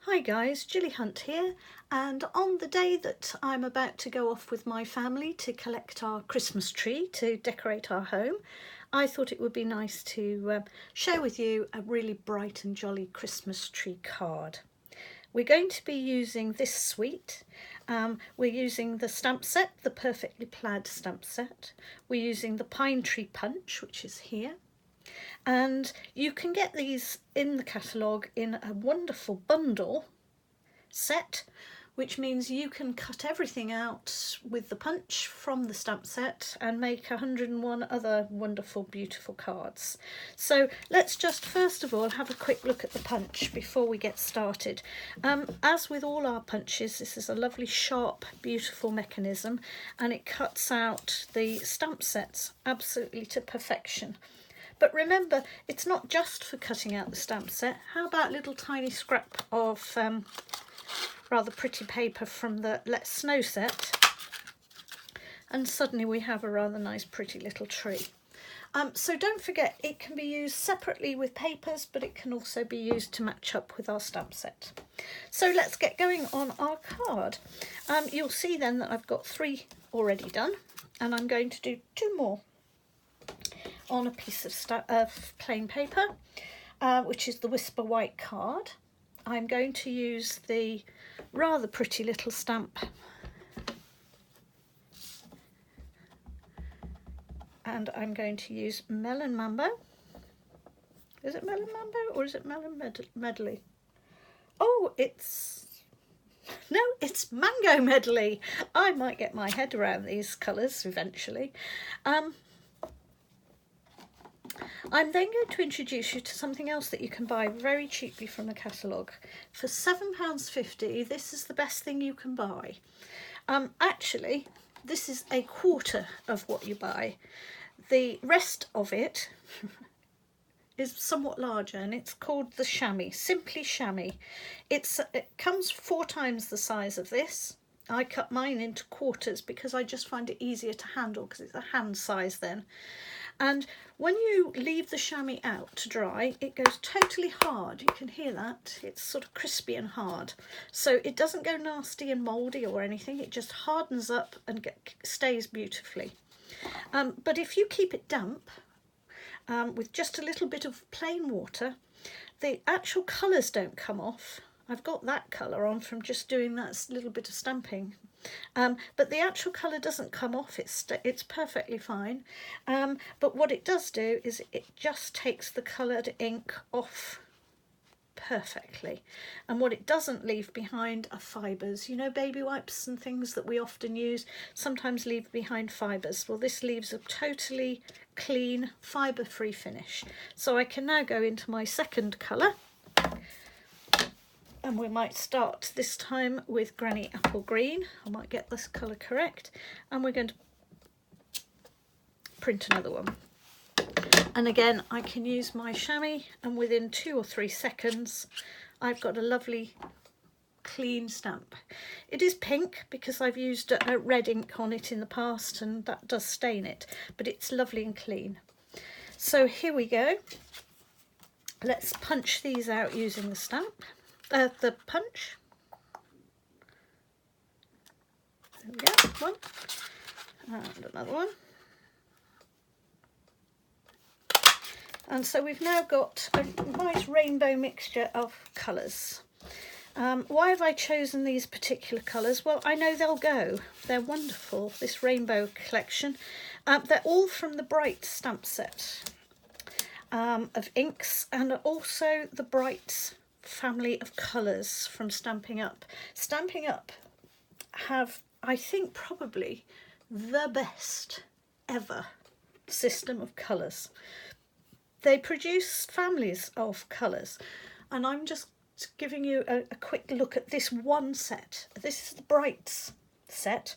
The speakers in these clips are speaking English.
Hi guys, Gilly Hunt here, and on the day that I'm about to go off with my family to collect our Christmas tree to decorate our home, I thought it would be nice to share with you a really bright and jolly Christmas tree card. We're going to be using this suite. We're using the stamp set, the Perfectly Plaid stamp set. We're using the Pine Tree Punch, which is here. And you can get these in the catalogue in a wonderful bundle set, which means you can cut everything out with the punch from the stamp set and make 101 other wonderful, beautiful cards. So let's just first of all have a quick look at the punch before we get started. As with all our punches, this is a lovely, sharp, beautiful mechanism, and it cuts out the stamp sets absolutely to perfection. But remember, it's not just for cutting out the stamp set. How about a little tiny scrap of rather pretty paper from the Let's Snow set? And suddenly we have a rather nice, pretty little tree. So don't forget, it can be used separately with papers, but it can also be used to match up with our stamp set. So let's get going on our card. You'll see then that I've got 3 already done, and I'm going to do 2 more on a piece of plain paper, which is the Whisper White card. I'm going to use the rather pretty little stamp and I'm going to use Melon Mambo. Is it Melon Mambo or is it Melon Medley? Oh, it's Mango Medley. I might get my head around these colours eventually. I'm then going to introduce you to something else that you can buy very cheaply from the catalogue. For £7.50, this is the best thing you can buy. Actually, this is a quarter of what you buy. The rest of it is somewhat larger, and it's called the chamois, simply chamois. It comes 4 times the size of this. I cut mine into quarters because I just find it easier to handle because it's a hand size then. And when you leave the chamois out to dry, it goes totally hard. You can hear that. It's sort of crispy and hard. So it doesn't go nasty and mouldy or anything. It just hardens up and stays beautifully. But if you keep it damp with just a little bit of plain water, the actual colours don't come off. I've got that colour on from just doing that little bit of stamping. But the actual colour doesn't come off, it's perfectly fine. But what it does do is it just takes the coloured ink off perfectly. And what it doesn't leave behind are fibres. You know, baby wipes and things that we often use sometimes leave behind fibres. Well, this leaves a totally clean, fibre-free finish. So I can now go into my second colour. And we might start this time with Granny Apple Green. I might get this colour correct. And we're going to print another one. And again, I can use my chamois, and within 2 or 3 seconds, I've got a lovely clean stamp. It is pink because I've used a red ink on it in the past, and that does stain it, but it's lovely and clean. So here we go. Let's punch these out using the stamp. The punch. There we go, one, and another one. And so we've now got a nice rainbow mixture of colours. Why have I chosen these particular colours? Well, I know they'll go. They're wonderful, this rainbow collection. They're all from the Bright stamp set of inks, and also the Bright family of colours from Stampin' Up. Stampin' Up have, I think, probably the best ever system of colours. They produce families of colours, and I'm just giving you a quick look at this one set. This is the Brights set,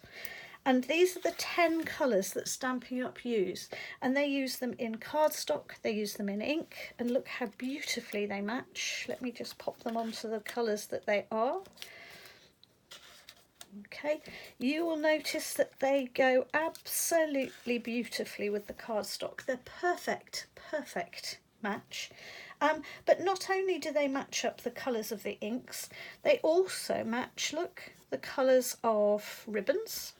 and these are the 10 colours that Stampin' Up use, and they use them in cardstock, they use them in ink, and look how beautifully they match. Let me just pop them onto the colours that they are. Okay, you will notice that they go absolutely beautifully with the cardstock. They're perfect match. But not only do they match up the colours of the inks, they also match, look, the colours of ribbons.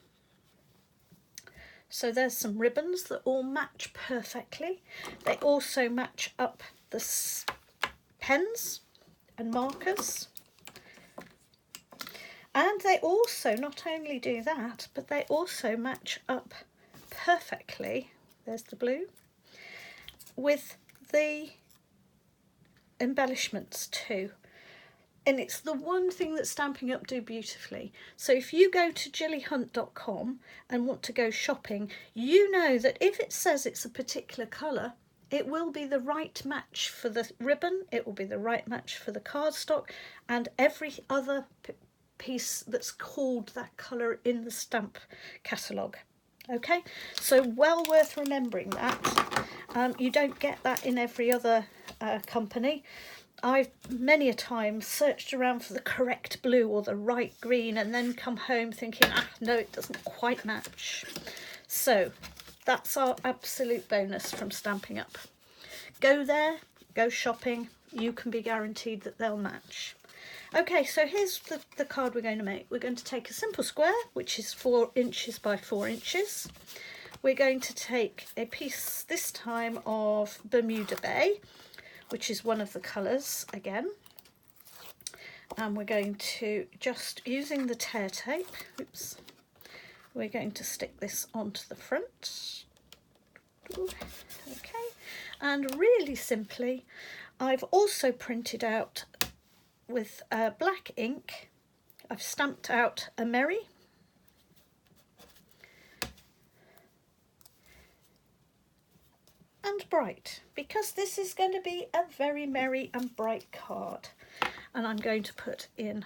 So there's some ribbons that all match perfectly. They also match up the pens and markers. And they also not only do that, but they also match up perfectly, there's the blue, with the embellishments too. And it's the one thing that Stampin' Up do beautifully. So if you go to gillyhunt.com and want to go shopping, you know that if it says it's a particular colour, it will be the right match for the ribbon, it will be the right match for the cardstock, and every other piece that's called that colour in the stamp catalogue. Okay, so well worth remembering that. You don't get that in every other company. I've many a time searched around for the correct blue or the right green and then come home thinking, no, it doesn't quite match. So that's our absolute bonus from Stampin' Up. Go there, go shopping, you can be guaranteed that they'll match. Okay, so here's the card we're going to make. We're going to take a simple square, which is 4 inches by 4 inches. We're going to take a piece this time of Bermuda Bay, which is one of the colours again, and we're going to, just using the tear tape, oops, we're going to stick this onto the front. Okay, and really simply, I've also printed out with black ink, I've stamped out a merry, and bright, because this is going to be a very merry and bright card. And I'm going to put in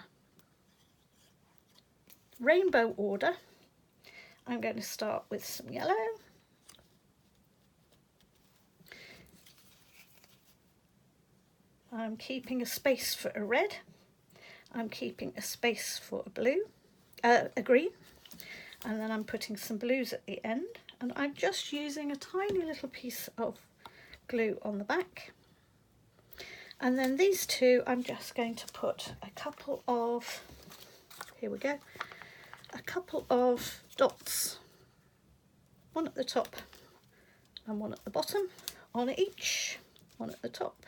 rainbow order. I'm going to start with some yellow, I'm keeping a space for a red, I'm keeping a space for a blue, a green, and then I'm putting some blues at the end. And I'm just using a tiny little piece of glue on the back. And then these two, I'm just going to put a couple of, here we go, a couple of dots, one at the top and one at the bottom on each, one at the top,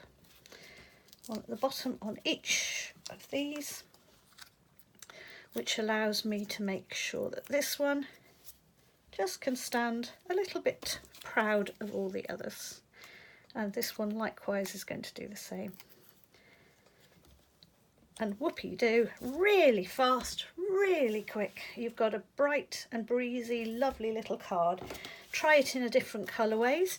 one at the bottom on each of these, which allows me to make sure that this one just can stand a little bit proud of all the others. And this one likewise is going to do the same. And whoopee-doo, really fast, really quick. You've got a bright and breezy, lovely little card. Try it in a different colourways.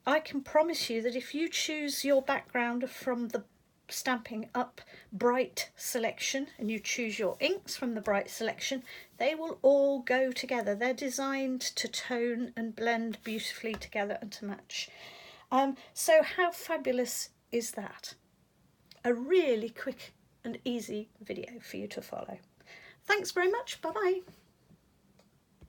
I can promise you that if you choose your background from the Stampin' Up bright selection and you choose your inks from the bright selection, they will all go together. They're designed to tone and blend beautifully together and to match. So how fabulous is that? A really quick and easy video for you to follow. Thanks very much. Bye bye.